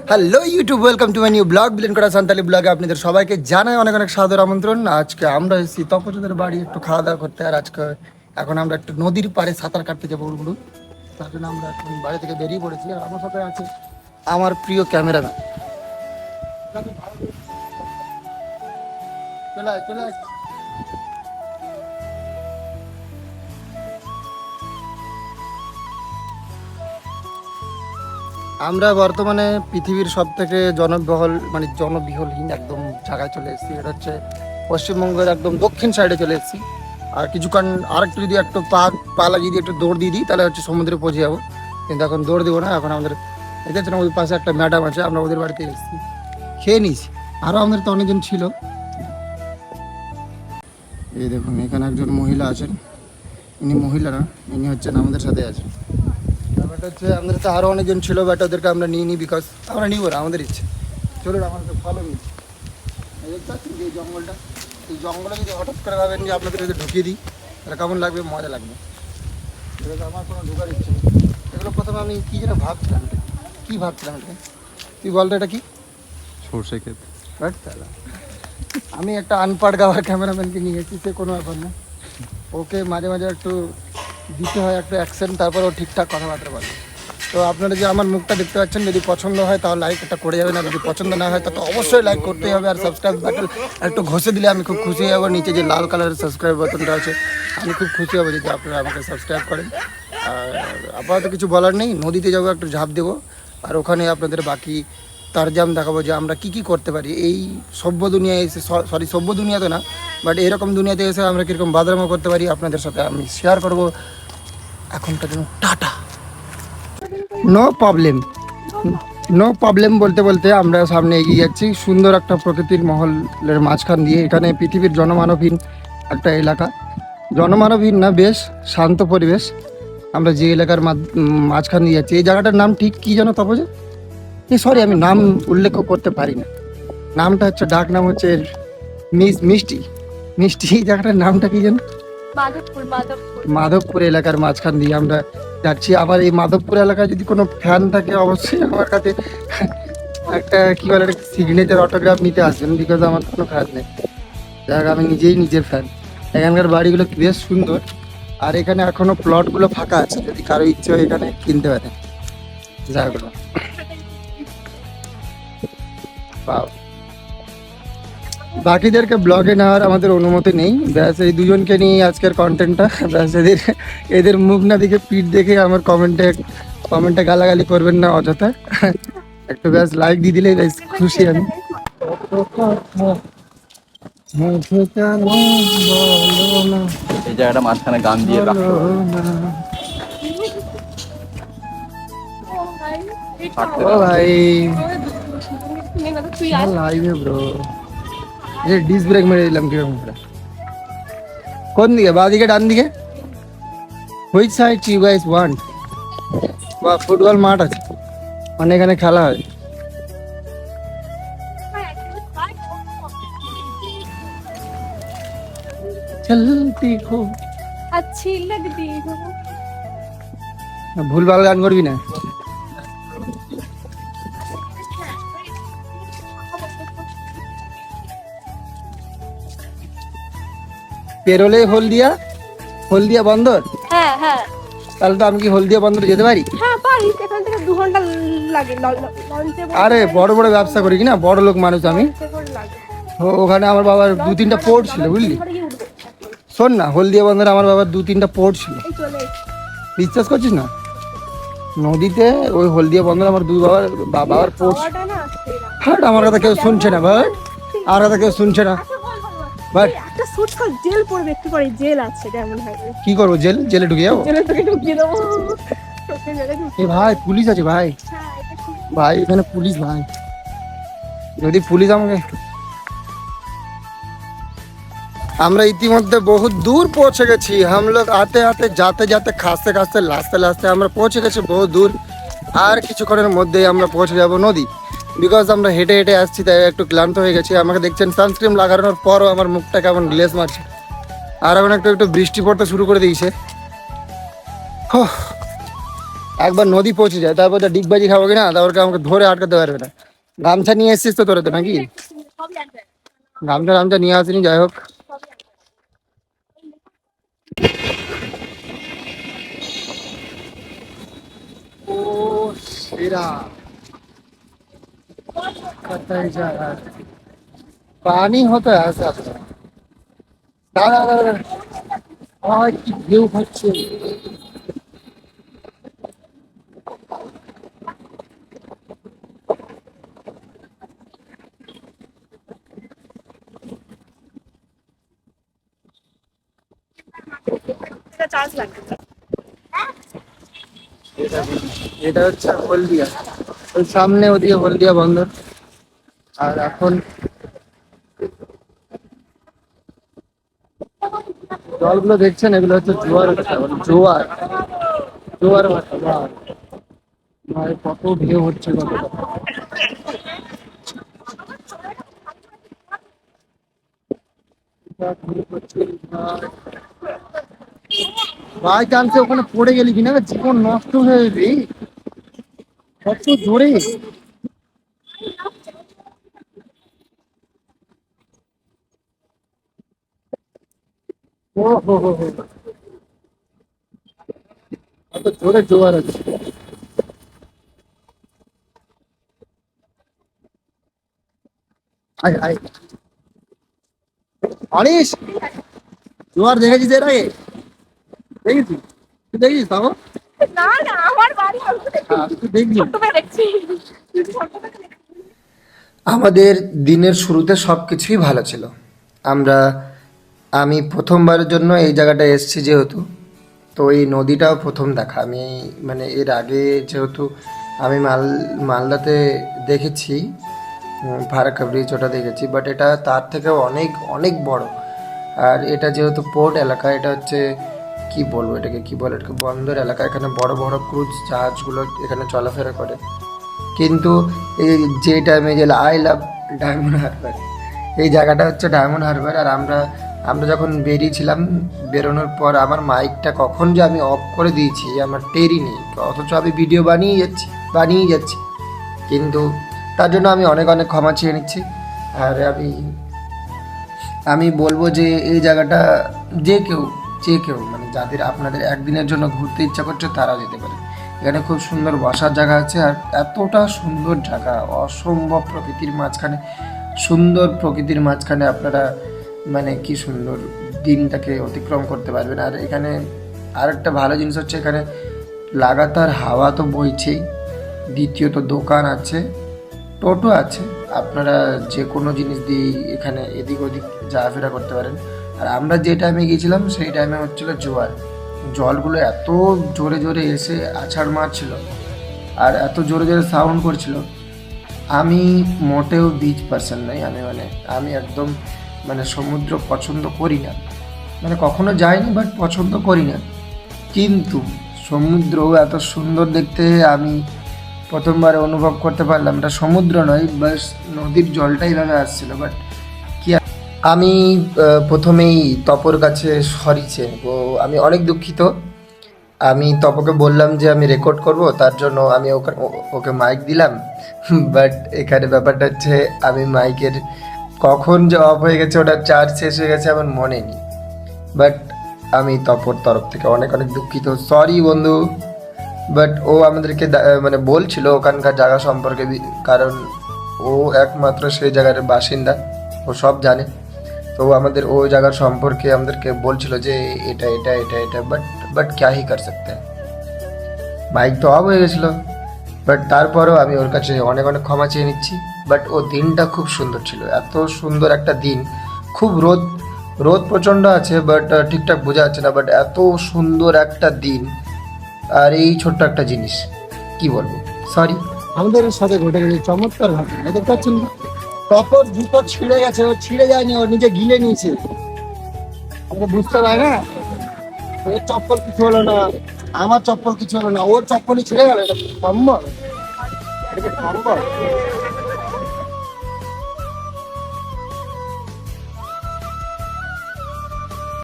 Hello YouTube, welcome to my new blog villain করা সান্তালি ব্লগে আপনাদের সবাইকে জানাই অনেক অনেক সাদর আমন্ত্রণ। আজকে আমরা এসেছি তপজদের বাড়ি একটু খাওয়া দাওয়া করতে, আর আজকে এখন আমরা একটু নদীর পাড়ে সাঁতার কাটতে যাবো উড়গুড়ু। তার জন্য আমরা এখন বাড়ি থেকে বেরিয়ে পড়েছি, আর আমার সাথে আছে আমার প্রিয় ক্যামেরাম্যান। চলে আয়, চলে আয়। আমরা বর্তমানে পৃথিবীর সব থেকে জনবিহলহীন একদম জায়গায় চলে এসেছি। এটা হচ্ছে পশ্চিমবঙ্গের একদম দক্ষিণ সাইডে চলে এসেছি। আর কিছুক্ষণ আরেকটু যদি একটু পা লাগিয়ে দিয়ে একটু দৌড় দিয়ে দিই তাহলে হচ্ছে সমুদ্রে পৌঁছে যাবো, কিন্তু এখন দৌড় দেবো না। এখন আমাদের দেখেছেন ওই পাশে একটা ম্যাডাম আছে, আমরা ওদের বাড়িতে এসেছি, খেয়ে নিয়েছি। আরও আমাদের তো অনেকজন ছিল। এই দেখুন এখানে একজন মহিলা আছেন, ইনি মহিলা না, ইনি হচ্ছেন আমাদের সাথে আছেন। ব্যাপারটা হচ্ছে আমাদের তো আরও অনেকজন ছিল, বাট ওদেরকে আমরা নিই নি, বিকজ আমরা নিব না, আমাদের ইচ্ছে। চলুন আমাদের ফলো নিই। দেখতে পাচ্ছেন যে এই জঙ্গলটা, এই জঙ্গলে যদি হঠাৎ করে ভাবেন যে আপনাদের যদি ঢুকিয়ে দিই তাহলে কেমন লাগবে, মজা লাগবে। এগুলো আমার কোনো ঢোকার ইচ্ছে নেই। এগুলো প্রথমে আমি কী যেন ভাবছিলাম, কী ভাবছিলাম এটা, তুই বলতো এটা কি? সর্ষে ক্ষেত। বাট তাহলে আমি একটা আনপাড় গাওয়ার ক্যামেরাম্যানকে নিয়ে এসেছি, সে কোনো ব্যাপার না। ওকে মাঝে মাঝে একটু দিতে হয় একটা অ্যাকশন, তারপর ও ঠিকঠাক কথাবার্তা বলে। তো আপনারা যে আমার মুখটা দেখতে পাচ্ছেন, যদি পছন্দ হয় তাহলে লাইক একটা করে যাবেন, আর যদি পছন্দ না হয় তাহলে অবশ্যই লাইক করতেই হবে। আর সাবস্ক্রাইব বাটন একটু ঘষে দিলে আমি খুব খুশি হব। নিচে যে লাল কালারের সাবস্ক্রাইব বাটনটা আছে, আমি খুব খুশি হব যদি আপনারা আমাকে সাবস্ক্রাইব করেন। আর আপাতত কিছু বলার নেই, নদীতে যাবো, একটু ঝাঁপ দেবো, আর ওখানে আপনাদের বাকি তারজাম দেখাবো যে আমরা কি কি করতে পারি এই সভ্য দুনিয়ায় এসে। সভ্য দুনিয়াতে না, বাট এরকম দুনিয়াতে এসে আমরা কীরকম বাদরামো করতে পারি আপনাদের সাথে আমি শেয়ার করবো। এখনকার জন্য tata, no problem. No problem বলতে বলতে আমরা সামনে এগিয়ে যাচ্ছি সুন্দর একটা প্রকৃতির মহলের মাঝখান দিয়ে। এখানে পৃথিবীর জনমানবহীন একটা এলাকা, জনমানবহীন না, বেশ শান্ত পরিবেশ। আমরা যে এলাকার মাঝখান দিয়ে যাচ্ছি, এই জায়গাটার নাম ঠিক কী যেন তপজে, সরি আমি নাম উল্লেখ করতে পারি না। নামটা হচ্ছে, ডাক নাম হচ্ছে মিষ্টি। মিষ্টি এই জায়গাটার নামটা কি যেন? মাধবপুর এলাকার মাঝখান দিয়ে আমরা যাচ্ছি। আবার এই মাধবপুর এলাকায় যদি কোনো ফ্যান থাকে অবশ্যই আমার কাছে একটা কি বলে একটা সিগনেচার অটোগ্রাফ নিতে আসবেন, বিকজ আমার কোনো ফ্যান নেই। দেখ আমি নিজেই নিজের ফ্যান। এখানকার বাড়িগুলো বেশ সুন্দর, আর এখানে এখনো প্লটগুলো ফাঁকা আছে, যদি কারো ইচ্ছে হয় এখানে কিনতে পারে জায়গাগুলো। বাকিদেরকে ব্লগে নেওয়ার আমাদের অনুমতি নেই, ব্যাস এই দুজনকে নিয়ে আজকের কন্টেন্টটা। ব্যাস এদের মুখ না দেখে পিঠ দেখে আমার কমেন্টে গালাগালি করবেন না অযথা। একটু ব্যাস লাইক দিয়ে দিলে বেশ খুশি আমি। এই জায়গাটা মাঝখানে গান দিয়ে রাখতে হবে। ও ভাই লাইভে ব্রো, এই ডিস ব্রেক মেরে দিলাম কিরকম করে। কোন দিকে, বাঁ দিকে ডান দিকে? Which side you guys want? বা ফুটবল মাঠ আছে, মানে এখানে খেলা হয়। চলতি হো अच्छी लगती हो। ভুলভাল গান করবি না। পেরোলে হলদিয়া বন্দর। হ্যাঁ হ্যাঁ তাহলে তো আমি কি হলদিয়া বন্দরে যেতে পারি? হ্যাঁ পারি, এখান থেকে 2 ঘন্টা লাগে লঞ্চে। আরে বড় বড় ব্যবসা করি কি না, বড় লোক মানুষ আমি। ওখানে আমার বাবার 2-3টা পোর্ট ছিল, বুঝলি? শোন না, হলদিয়া বন্দরে আমার বাবার 2-3টা পোর্ট ছিল, বিশ্বাস করছিস না? নদীতে ওই হলদিয়া বন্দরে আমার বাবার পোর্ট। হাট, আমার কথা কেউ শুনছে না ভাই, আমার কথা কেউ শুনছে না ভাই। একটা সুট কল জেল পড়বে, একটু পরে জেল আছে কেমন হয়। কি করবো, জেলে ঢুকে যাবো? জেলে তোকে ঢুকিয়ে দেবো। এ ভাই পুলিশ আছে ভাই, ভাই এখানে পুলিশ ভাই, যদি পুলিশ আমাকে। আমরা ইতিমধ্যে বহুত দূর পৌঁছে গেছি। हम लोग आते आते जाते जाते खासते खासते लास्ते लास्ते আমরা পৌঁছে গেছি বহুত দূর। আর কিছুক্ষণের মধ্যেই আমরা পৌঁছে যাব নদী, বিকজ আমরা হেঁটে হেঁটে আসছি, তাই একটু ক্লান্ত হয়ে গেছি। আমাকে দেখছেন সানস্ক্রিন লাগানোর পরও আমার মুখটা কেমন গ্লেজ মারছে। আর এখন একটু একটু বৃষ্টি পড়তে শুরু করে দিয়েছে। একবার নদী পৌঁছে যায়, তারপর যা ডিগবাজি খাবো কিনা, তারপর আমাকে ধরে আটকাতে পারবে না। গামছা নিয়ে এসছিস তো তোরা তো নাকি? গামছা গামছা নিয়ে আসিনি, যাই হোক। ও সেরা কোথায় যাওয়া, পানি হতে আসে আসে। দাদা দাদা কি ঢেউ খাচ্ছে। চার্জ লাগবে। এটা হচ্ছে হলদিয়া, ওই সামনে ওদিকে হলদিয়া বন্দর। আর এখন জলগুলো দেখছেন, এগুলো হচ্ছে জোয়ার ভাটা, মানে জোয়ার জোয়ার ভাটা। ভাই কত ঢেউ হচ্ছে, কত বাই চান্সে ওখানে পড়ে গেলি কিনা, জীবন নষ্ট হয়ে যাবে কত জোরে। ও হো হো হো, কত জোরে জোয়ার আছে। আয় আয় অনিশ, জোয়ার দেখেছিস এর আগে? দেখেছিস? তুই দেখেছিস তাও? না না, আমার বাড়ি তুই দেখবি। ছোটবেলা দেখছি। আমাদের দিনের শুরুতে সব কিছুই ভালো ছিল। আমি প্রথমবারের জন্য এই জায়গাটায় এসেছি যেহেতু, তো এই নদীটাও প্রথম দেখা। আমি মানে এর আগে যেহেতু আমি মালদাতে দেখেছি, ফারাক্কা ব্রিজ ওটা দেখেছি, বাট এটা তার থেকেও অনেক অনেক বড়। আর এটা যেহেতু পোর্ট এলাকা, এটা হচ্ছে কি বলবো, এটাকে কি বলে, এটাকে বন্দর এলাকা। এখানে বড় বড় ক্রুজ জাহাজগুলো এখানে চলাফেরা করে। কিন্তু এই যে টাইমে গেলে আই লাভ ডায়মন্ড হারবার, এই জায়গাটা হচ্ছে ডায়মন্ড হারবার। আর আমরা যখন বেরিয়েছিলাম, বেরোনোর পর আমার মাইকটা কখন যে আমি অফ করে দিয়েছি আমার টেরই নেই, অথচ আমি ভিডিও বানিয়ে যাচ্ছি। কিন্তু তার জন্য আমি অনেক অনেক ক্ষমা চেয়ে নিচ্ছি। আর আমি বলবো যে এই জায়গাটা যে কেউ মানে যাদের আপনাদের একদিনের জন্য ঘুরতে ইচ্ছা করছে তারা যেতে পারে। এখানে খুব সুন্দর বসার জায়গা আছে, আর এতটা সুন্দর জায়গা, অসম্ভব সুন্দর প্রকৃতির মাঝখানে আপনারা মানে কি সুন্দর দিনটাকে অতিক্রম করতে পারবেন। আর এখানে আরেকটা ভালো জিনিস হচ্ছে, এখানে লাগাতার হাওয়া তো বইছেই, দ্বিতীয়ত দোকান আছে, টোটো আছে, আপনারা যে কোনো জিনিস দিয়ে এখানে এদিক ওদিক যাওয়াফেরা করতে পারেন। আর আমরা যে টাইমে গিয়েছিলাম সেই টাইমে হচ্ছিলো জোয়ার, জলগুলো এত জোরে জোরে এসে আছাড় মারছিল আর এত জোরে জোরে সাউন্ড করছিল। আমি মোটেও বিচ পার্সন নই, আমি একদম মানে সমুদ্র পছন্দ করি না, মানে কখনো যাইনি বাট পছন্দ করি না। কিন্তু সমুদ্র এত সুন্দর দেখতে আমি প্রথমবার অনুভব করতে পারলাম। এটা সমুদ্র নয়, বাস নদীর জলটাই ভাবে আসছিল। বাট কি আমি প্রথমেই তপর কাছে সরি চেয়ে নেবো, আমি অনেক দুঃখিত। আমি তপকে বললাম যে আমি রেকর্ড করব, তার জন্য আমি ওকে মাইক দিলাম। বাট এখানে ব্যাপারটা হচ্ছে, আমি মাইকের কখন যে অফ হয়ে গেছে, ওটা চার্জ শেষ হয়ে গেছে আমার মনে নেই। বাট আমি তপর তরফ থেকে অনেক অনেক দুঃখিত, সরি বন্ধু। বাট ও আমাদেরকে মানে বলছিল ওখানকার জায়গা সম্পর্কে, কারণ ও একমাত্র সেই জায়গার বাসিন্দা, ও সব জানে। তো আমাদের ওই জায়গার সম্পর্কে আমাদেরকে বলছিল যে এটা এটা এটা এটা, বাট ক্যা হি কর সকতে হ্যায়, মাইক তো অফ হয়ে গেছিলো। বাট তারপরেও আমি ওর কাছে অনেক অনেক ক্ষমা চেয়ে নিচ্ছি। বাট ও দিনটা খুব সুন্দর ছিল, এত সুন্দর একটা দিন। খুব রোদ প্রচণ্ড আছে, বাট ঠিকঠাক বোঝা যাচ্ছে না, বাট এত সুন্দর একটা দিন। আর এই ছোট্ট একটা জিনিস কি বলবো, সরি। আমাদের সাথে ঘটে গেছে চমৎকার ঘটনা, দেখতে পাচ্ছেন না? তপর জুতো ছিঁড়ে গেছে, ও ছিঁড়ে যায়নি, ও নিজে গিলে নিয়েছে। আমরা বুঝতে পারি না, ওর চপ্পল কিছু হলো না, আমার চপ্পল কিছু হলো না, ওর চপ্পলই ছিঁড়ে গেল। এটা সম্ভব? এটা কি সম্ভব?